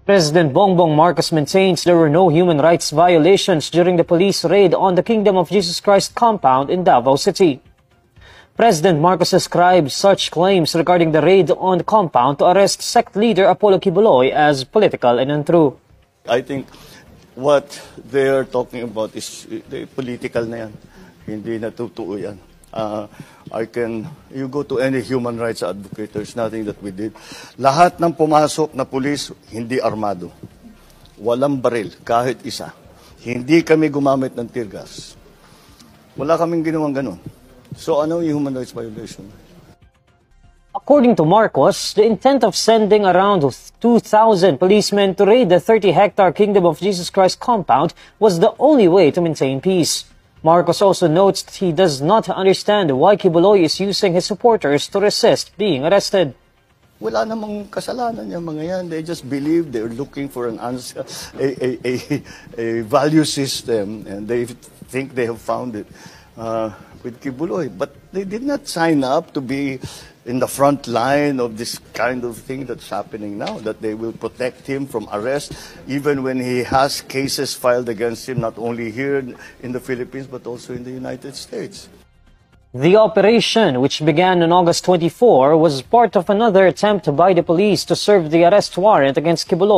President Bongbong Marcos maintains there were no human rights violations during the police raid on the Kingdom of Jesus Christ compound in Davao City. President Marcos ascribed such claims regarding the raid on the compound to arrest sect leader Apollo Kibuloy as political and untrue. I think what they're talking about is political na yan. Hindi na totoo yan. You go to any human rights advocate, there's nothing that we did. Lahat ng pumasok na pulis, hindi armado. Walang baril, kahit isa. Hindi kami gumamit ng tear gas. Wala kaming ginawang ganun. So ano yung human rights violation? According to Marcos, the intent of sending around 2,000 policemen to raid the 30-hectare Kingdom of Jesus Christ compound was the only way to maintain peace. Marcos also notes that he does not understand why Kibuloy is using his supporters to resist being arrested. Wala namang kasalanan yung mga yan. They just believe they're looking for an answer, a value system, and they think they have found it with Kibuloy. But they did not sign up to be in the front line of this kind of thing that's happening now, that they will protect him from arrest, even when he has cases filed against him, not only here in the Philippines, but also in the United States. The operation, which began on August 24, was part of another attempt by the police to serve the arrest warrant against Kibuloy.